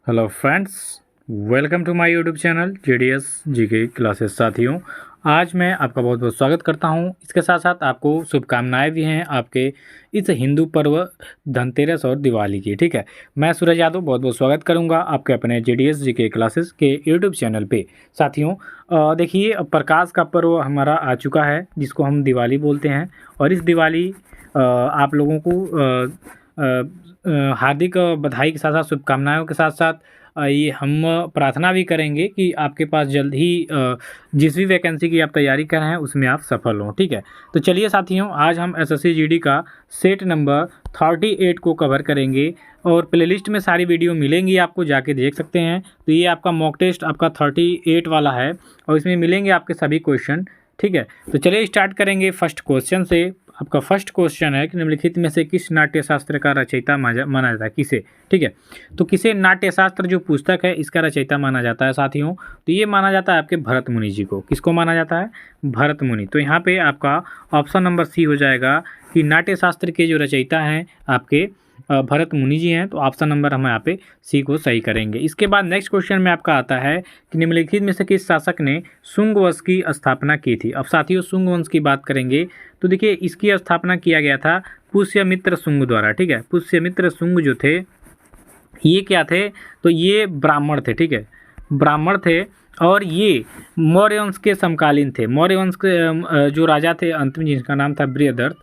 Hello friends, welcome to my YouTube channel JDS GK classes. साथियों, आज मैं आपका बहुत बहुत स्वागत करता हूं। इसके साथ साथ आपको शुभकामनाएं भी हैं आपके इस हिंदू पर्व धनतेरस और दिवाली की। ठीक है, मैं सूरज यादव बहुत बहुत स्वागत करूंगा आपके अपने जेडीएस जीके क्लासेस के यूट्यूब चैनल पे। साथियों, देखिए, प्रकाश का पर्व हमारा आ चुका है जिसको हम दिवाली बोलते हैं। और इस दिवाली आप लोगों को हार्दिक बधाई के साथ साथ शुभकामनाओं के साथ साथ ये हम प्रार्थना भी करेंगे कि आपके पास जल्द ही जिस भी वैकेंसी की आप तैयारी कर रहे हैं उसमें आप सफल हों। ठीक है, तो चलिए साथियों, आज हम एसएससी जीडी का सेट नंबर 38 को कवर करेंगे और प्लेलिस्ट में सारी वीडियो मिलेंगी, आपको जाके देख सकते हैं। तो ये आपका मॉक टेस्ट आपका 38 वाला है और इसमें मिलेंगे आपके सभी क्वेश्चन। ठीक है, तो चलिए स्टार्ट करेंगे फर्स्ट क्वेश्चन से। आपका फर्स्ट क्वेश्चन है कि निम्नलिखित में से किस नाट्य शास्त्र का रचयिता माना जाता है, किसे? ठीक है, तो किसे नाट्य शास्त्र जो पुस्तक है इसका रचयिता माना जाता है साथियों? तो ये माना जाता है आपके भरत मुनि जी को। किसको माना जाता है? भरत मुनि। तो यहाँ पे आपका ऑप्शन नंबर सी हो जाएगा कि नाट्य शास्त्र के जो रचयिता हैं आपके भरत मुनि जी हैं। तो ऑप्शन नंबर हम यहाँ पे सी को सही करेंगे। इसके बाद नेक्स्ट क्वेश्चन में आपका आता है कि निम्नलिखित में से किस शासक ने शुंग वंश की स्थापना की थी? अब साथियों, शुंग वंश की बात करेंगे तो देखिए, इसकी स्थापना किया गया था पुष्यमित्र शुंग द्वारा। ठीक है, पुष्यमित्र शुंग जो थे ये क्या थे? तो ये ब्राह्मण थे। ठीक है, ब्राह्मण थे और ये मौर्य वंश के समकालीन थे। मौर्य वंश के जो राजा थे अंतिम, जिनका नाम था बृहदर्थ,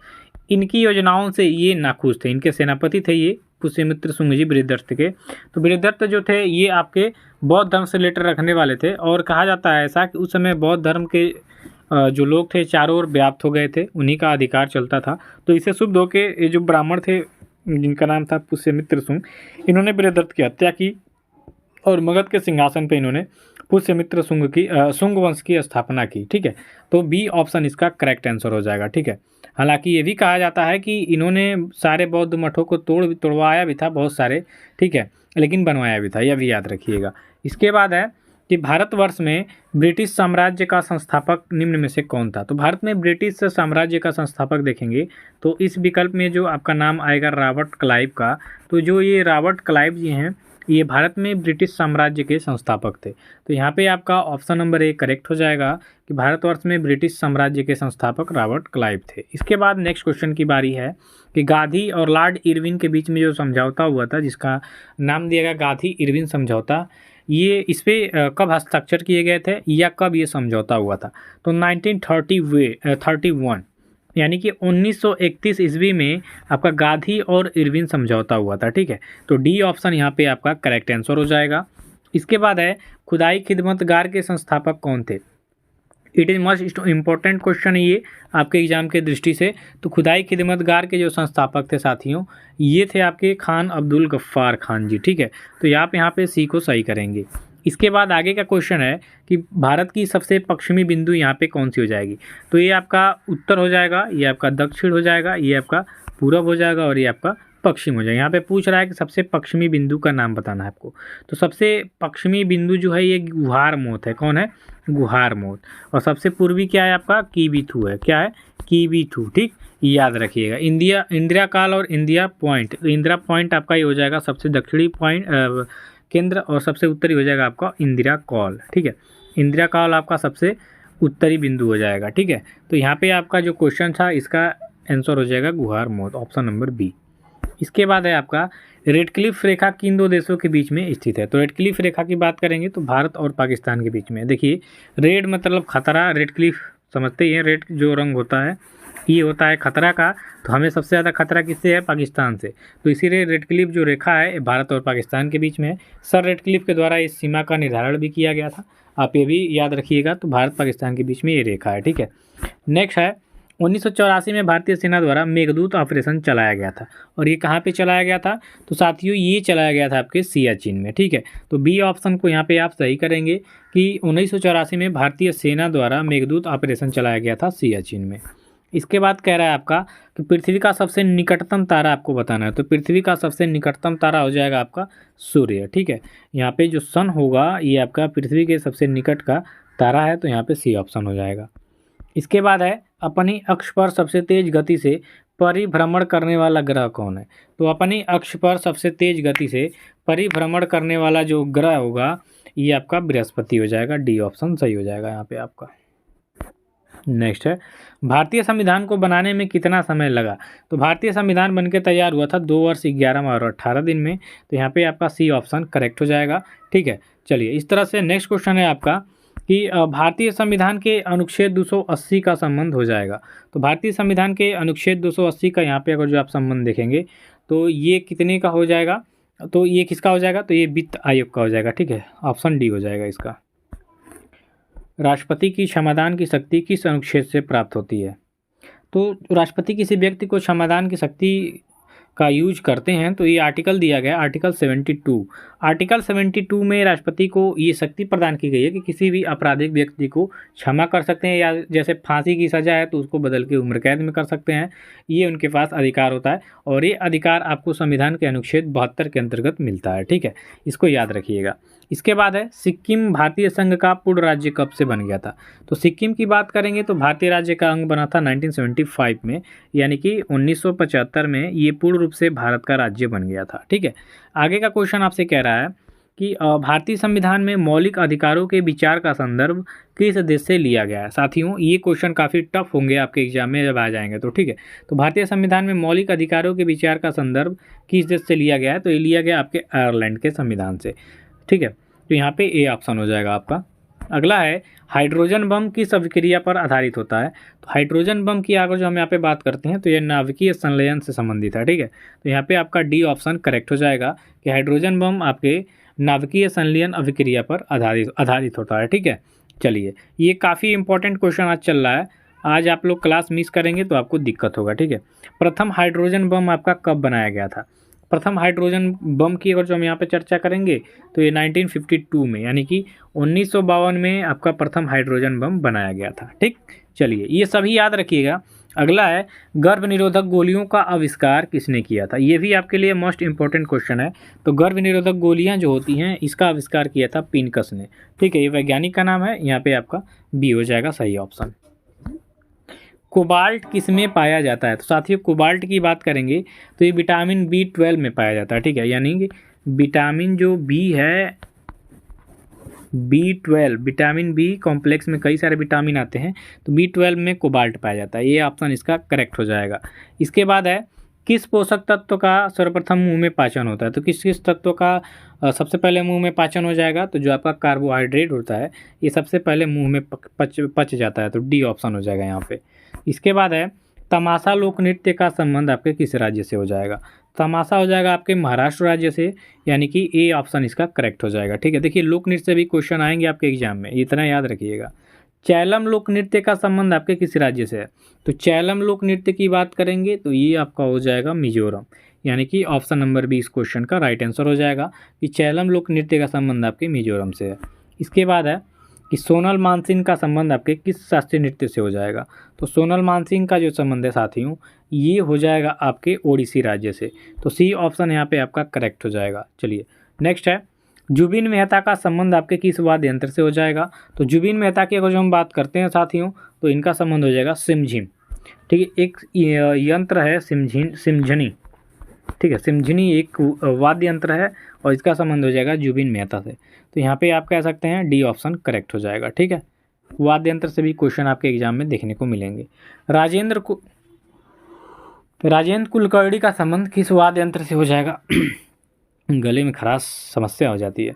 इनकी योजनाओं से ये नाखुश थे। इनके सेनापति थे ये पुष्यमित्र शुंग जी बृहदर्थ के। तो बृहदर्थ जो थे ये आपके बौद्ध धर्म से रिलेटेड रखने वाले थे और कहा जाता है ऐसा कि उस समय बौद्ध धर्म के जो लोग थे चारों ओर व्याप्त हो गए थे, उन्हीं का अधिकार चलता था। तो इससे शुद्ध होकर ये जो ब्राह्मण थे जिनका नाम था पुष्यमित्र शुंग, इन्होंने बृहदर्थ की हत्या की और मगध के सिंहासन पे इन्होंने पुष्यमित्र शुंग वंश की स्थापना की। ठीक है, तो बी ऑप्शन इसका करेक्ट आंसर हो जाएगा। ठीक है, हालांकि ये भी कहा जाता है कि इन्होंने सारे बौद्ध मठों को तोड़वाया भी था बहुत सारे। ठीक है, लेकिन बनवाया भी था, यह भी याद रखिएगा। इसके बाद है कि भारतवर्ष में ब्रिटिश साम्राज्य का संस्थापक निम्न में से कौन था? तो भारत में ब्रिटिश साम्राज्य का संस्थापक देखेंगे तो इस विकल्प में जो आपका नाम आएगा रॉबर्ट क्लाइव का। तो जो ये रॉबर्ट क्लाइव जी हैं ये भारत में ब्रिटिश साम्राज्य के संस्थापक थे। तो यहाँ पे आपका ऑप्शन नंबर ए करेक्ट हो जाएगा कि भारतवर्ष में ब्रिटिश साम्राज्य के संस्थापक रॉबर्ट क्लाइव थे। इसके बाद नेक्स्ट क्वेश्चन की बारी है कि गांधी और लॉर्ड इरविन के बीच में जो समझौता हुआ था जिसका नाम दिया गया गांधी इरविन समझौता, ये इस पर कब हस्ताक्षर किए गए थे या कब ये समझौता हुआ था? तो 1931 यानी कि 1931 ईस्वी में आपका गांधी और इरविन समझौता हुआ था। ठीक है, तो डी ऑप्शन यहाँ पे आपका करेक्ट आंसर हो जाएगा। इसके बाद है खुदाई खिदमतगार के संस्थापक कौन थे? It is must important question है ये आपके एग्जाम के दृष्टि से। तो खुदाई खिदमतगार के जो संस्थापक थे साथियों ये थे आपके खान अब्दुल गफ्फार खान जी। ठीक है, तो यहाँ पे सी को सही करेंगे। इसके बाद आगे का क्वेश्चन है कि भारत की सबसे पश्चिमी बिंदु यहाँ पे कौन सी हो जाएगी? तो ये आपका उत्तर हो जाएगा, ये आपका दक्षिण हो जाएगा, ये आपका पूरब हो जाएगा और ये आपका पश्चिम हो जाएगा। यहाँ पे पूछ रहा है कि सबसे पश्चिमी बिंदु का नाम बताना है आपको। तो सबसे पश्चिमी बिंदु जो है ये गुहार मोत है। कौन है? गुहार मोत। और सबसे पूर्वी क्या है आपका? कीबीथू है। क्या है? कीबीथू। ठीक, याद रखिएगा। इंदिरा काल और इंदिरा पॉइंट। तो इंदिरा पॉइंट आपका ये हो जाएगा सबसे दक्षिणी पॉइंट केंद्र और सबसे उत्तरी हो जाएगा आपका इंदिरा कॉल। ठीक है, इंदिरा कॉल आपका सबसे उत्तरी बिंदु हो जाएगा। ठीक है, तो यहाँ पे आपका जो क्वेश्चन था इसका आंसर हो जाएगा गुहार मोत, ऑप्शन नंबर बी। इसके बाद है आपका रेडक्लिफ रेखा किन दो देशों के बीच में स्थित है? तो रेडक्लिफ रेखा की बात करेंगे तो भारत और पाकिस्तान के बीच में। देखिए, रेड मतलब खतरा, रेडक्लिफ समझते ही हैं, रेड जो रंग होता है ये होता है खतरा का। तो हमें सबसे ज़्यादा खतरा किससे है? पाकिस्तान से। तो इसीलिए रेडक्लिफ जो रेखा है भारत और पाकिस्तान के बीच में है। सर रेडक्लिफ के द्वारा इस सीमा का निर्धारण भी किया गया था, आप ये भी याद रखिएगा। तो भारत पाकिस्तान के बीच में ये रेखा है। ठीक है, नेक्स्ट है 1984 में भारतीय सेना द्वारा मेघदूत ऑपरेशन चलाया गया था और ये कहाँ पे चलाया गया था? तो साथियों ये चलाया गया था आपके सियाचिन में। ठीक है, तो बी ऑप्शन को यहाँ पे आप सही करेंगे कि 1984 में भारतीय सेना द्वारा मेघदूत ऑपरेशन चलाया गया था सियाचिन में। इसके बाद कह रहा है आपका कि पृथ्वी का सबसे निकटतम तारा आपको बताना है। तो पृथ्वी का सबसे निकटतम तारा हो जाएगा आपका सूर्य। ठीक है, यहाँ पे जो सन होगा ये आपका पृथ्वी के सबसे निकट का तारा है, तो यहाँ पे सी ऑप्शन हो जाएगा। इसके बाद है अपनी अक्ष पर सबसे तेज गति से परिभ्रमण करने वाला ग्रह कौन है? तो अपनी अक्ष पर सबसे तेज गति से परिभ्रमण करने वाला जो ग्रह होगा ये आपका बृहस्पति हो जाएगा। डी ऑप्शन सही हो जाएगा यहाँ पे आपका। नेक्स्ट है, भारतीय संविधान को बनाने में कितना समय लगा? तो भारतीय संविधान बनके तैयार हुआ था 2 वर्ष 11 माह और 18 दिन में। तो यहाँ पे आपका सी ऑप्शन करेक्ट हो जाएगा। ठीक है, चलिए इस तरह से नेक्स्ट क्वेश्चन है आपका कि भारतीय संविधान के अनुच्छेद 280 का संबंध हो जाएगा। तो भारतीय संविधान के अनुच्छेद 280 का यहाँ पे अगर जो आप संबंध देखेंगे तो ये कितने का हो जाएगा? तो ये किसका हो जाएगा? तो ये वित्त आयोग का हो जाएगा। ठीक है, ऑप्शन डी हो जाएगा इसका। राष्ट्रपति की क्षमादान की शक्ति किस अनुच्छेद से प्राप्त होती है? तो राष्ट्रपति किसी व्यक्ति को क्षमादान की शक्ति का यूज करते हैं तो ये आर्टिकल दिया गया, आर्टिकल 72। आर्टिकल 72 में राष्ट्रपति को ये शक्ति प्रदान की गई है कि किसी भी आपराधिक व्यक्ति को क्षमा कर सकते हैं, या जैसे फांसी की सज़ा है तो उसको बदल के उम्र कैद में कर सकते हैं। ये उनके पास अधिकार होता है और ये अधिकार आपको संविधान के अनुच्छेद 72 के अंतर्गत मिलता है। ठीक है, इसको याद रखिएगा। इसके बाद है, सिक्किम भारतीय संघ का पूर्ण राज्य कब से बन गया था? तो सिक्किम की बात करेंगे तो भारतीय राज्य का अंग बना था 1975 में, यानी कि 1975 में ये पूर्ण रूप से भारत का राज्य बन गया था। ठीक है, आगे का क्वेश्चन आपसे कह रहा है कि भारतीय संविधान में मौलिक अधिकारों के विचार का संदर्भ किस देश से लिया गया है? साथियों ये क्वेश्चन काफ़ी टफ होंगे आपके एग्जाम में जब आ जाएंगे तो। ठीक है, तो भारतीय संविधान में मौलिक अधिकारों के विचार का संदर्भ किस देश से लिया गया है? तो ये लिया गया आपके आयरलैंड के संविधान से। ठीक है, तो यहाँ पे ए ऑप्शन हो जाएगा आपका। अगला है, हाइड्रोजन बम किस अभिक्रिया पर आधारित होता है? तो हाइड्रोजन बम की अगर जो हम यहाँ पे बात करते हैं तो ये नाभिकीय संलयन से संबंधित है। ठीक है, तो यहाँ पे आपका डी ऑप्शन करेक्ट हो जाएगा कि हाइड्रोजन बम आपके नाभिकीय संलयन अभिक्रिया पर आधारित होता है। ठीक है, चलिए ये काफ़ी इंपॉर्टेंट क्वेश्चन आज चल रहा है। आज आप लोग क्लास मिस करेंगे तो आपको दिक्कत होगा। ठीक है, प्रथम हाइड्रोजन बम आपका कब बनाया गया था? प्रथम हाइड्रोजन बम की अगर जो हम यहाँ पे चर्चा करेंगे तो ये 1952 में, यानी कि 1952 में आपका प्रथम हाइड्रोजन बम बनाया गया था। ठीक, चलिए ये सभी याद रखिएगा। अगला है, गर्भ निरोधक गोलियों का आविष्कार किसने किया था? ये भी आपके लिए मोस्ट इंपॉर्टेंट क्वेश्चन है। तो गर्भ निरोधक गोलियां जो होती हैं इसका आविष्कार किया था पिनकस ने। ठीक है, ये वैज्ञानिक का नाम है। यहाँ पे आपका बी हो जाएगा सही ऑप्शन। कोबाल्ट किस में पाया जाता है? तो साथियों कोबाल्ट की बात करेंगे तो ये विटामिन B12 में पाया जाता है। ठीक है, यानी कि विटामिन जो बी है B12, विटामिन बी कॉम्प्लेक्स में कई सारे विटामिन आते हैं तो B12 में कोबाल्ट पाया जाता है। ये ऑप्शन इसका करेक्ट हो जाएगा। इसके बाद है, किस पोषक तत्व का सर्वप्रथम मुंह में पाचन होता है? तो किस किस तत्व का सबसे पहले मुंह में पाचन हो जाएगा? तो जो आपका कार्बोहाइड्रेट होता है ये सबसे पहले मुंह में पच जाता है। तो डी ऑप्शन हो जाएगा यहाँ पे। इसके बाद है, तमाशा लोक नृत्य का संबंध आपके किस राज्य से हो जाएगा? तमाशा हो जाएगा आपके महाराष्ट्र राज्य से, यानी कि ए ऑप्शन इसका करेक्ट हो जाएगा। ठीक है, देखिए लोक नृत्य से भी क्वेश्चन आएंगे आपके एग्जाम में, इतना याद रखिएगा। चैलम लोक नृत्य का संबंध आपके किस राज्य से है? तो चैलम लोक नृत्य की बात करेंगे तो ये आपका हो जाएगा मिजोरम, यानी कि ऑप्शन नंबर बी इस क्वेश्चन का राइट आंसर हो जाएगा कि चैलम लोक नृत्य का संबंध आपके मिजोरम से है। इसके बाद है कि सोनल मानसिंह का संबंध आपके किस शास्त्रीय नृत्य से हो जाएगा? तो सोनल मानसिंह का जो संबंध है साथियों ये हो जाएगा आपके ओडिसी राज्य से। तो सी ऑप्शन यहाँ पे आपका करेक्ट हो जाएगा। चलिए नेक्स्ट है, जुबिन मेहता का संबंध आपके किस वाद्य यंत्र से हो जाएगा? तो जुबिन मेहता की अगर जो हम बात करते हैं साथियों तो इनका संबंध हो जाएगा सिमझिम। ठीक है, एक यंत्र है सिमझनी। ठीक है, सिमझनी एक वाद्य यंत्र है और इसका संबंध हो जाएगा जुबिन मेहता से। तो यहाँ पे आप कह सकते हैं डी ऑप्शन करेक्ट हो जाएगा। ठीक है, वाद्य यंत्र से भी क्वेश्चन आपके एग्जाम में देखने को मिलेंगे। राजेंद्र कुलकर्णी का संबंध किस वाद्य यंत्र से हो जाएगा? गले में खराश समस्या हो जाती है।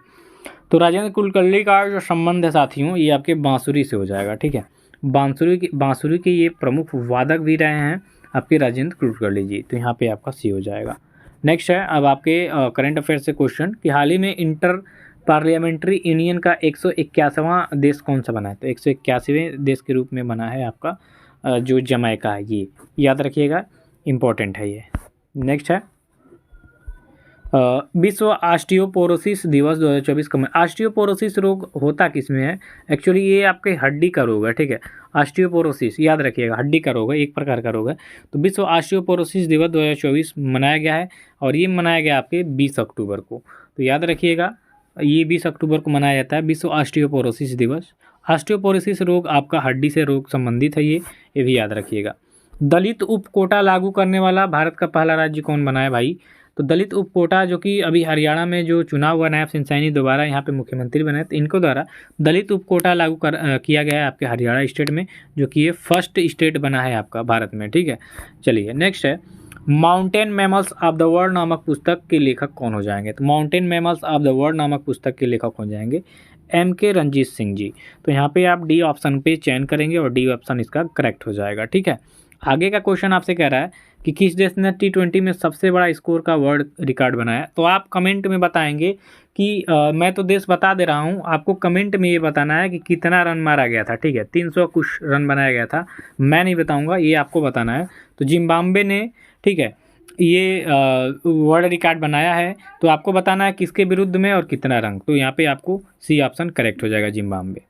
तो राजेंद्र कुलकर्णी का जो संबंध है साथियों ये आपके बांसुरी से हो जाएगा। ठीक है, बांसुरी के ये प्रमुख वादक भी रहे हैं आपके राजेंद्र कुलकर्णी जी। तो यहाँ पे आपका सी हो जाएगा। नेक्स्ट है, अब आपके करंट अफेयर से क्वेश्चन कि हाल ही में इंटर पार्लियामेंट्री यूनियन का 181वां देश कौन सा बना है? तो 181वें देश के रूप में बना है आपका जो जमैका है। ये याद रखिएगा, इम्पोर्टेंट है ये। नेक्स्ट है, विश्व ऑस्टियोपोरोसिस दिवस 2024 कब? ऑस्टियोपोरोसिस रोग होता किस में है? एक्चुअली ये आपके हड्डी का रोग है। ठीक है, ऑस्टियोपोरोसिस याद रखिएगा, हड्डी का रोग है, एक प्रकार का रोग है। तो विश्व ऑस्टियोपोरोसिस दिवस 2024 मनाया गया है और ये मनाया गया आपके 20 अक्टूबर को। तो याद रखिएगा ये 20 अक्टूबर को मनाया जाता है विश्व ऑस्टियोपोरोसिस दिवस। ऑस्टियोपोरोसिस रोग आपका हड्डी से रोग संबंधित है, ये भी याद रखिएगा। दलित उप कोटा लागू करने वाला भारत का पहला राज्य कौन बना है भाई? तो दलित उप कोटा जो कि अभी हरियाणा में जो चुनाव हुआ, नायब सिंह सैनी दोबारा यहाँ पे मुख्यमंत्री बने, तो इनको द्वारा दलित उप कोटा लागू किया गया है आपके हरियाणा स्टेट में, जो कि ये फर्स्ट स्टेट बना है आपका भारत में, ठीक है। चलिए नेक्स्ट है, mountain mammals of the world नामक पुस्तक के लेखक कौन हो जाएंगे? तो mountain mammals of the world नामक पुस्तक के लेखक हो जाएंगे M.K. रंजीत सिंह जी। तो यहाँ पे आप डी ऑप्शन पे चयन करेंगे और डी ऑप्शन इसका करेक्ट हो जाएगा, ठीक है। आगे का क्वेश्चन आपसे कह रहा है कि किस देश ने T20 में सबसे बड़ा स्कोर का वर्ल्ड रिकॉर्ड बनाया? तो आप कमेंट में बताएंगे कि मैं तो देश बता दे रहा हूँ, आपको कमेंट में ये बताना है कि कितना रन मारा गया था, ठीक है। 300 कुछ रन बनाया गया था, मैं नहीं बताऊँगा, ये आपको बताना है। तो जिम्बाब्वे ने, ठीक है, ये वर्ल्ड रिकॉर्ड बनाया है, तो आपको बताना है किसके विरुद्ध में और कितना रन। तो यहाँ पे आपको सी ऑप्शन करेक्ट हो जाएगा, जिम्बाब्वे।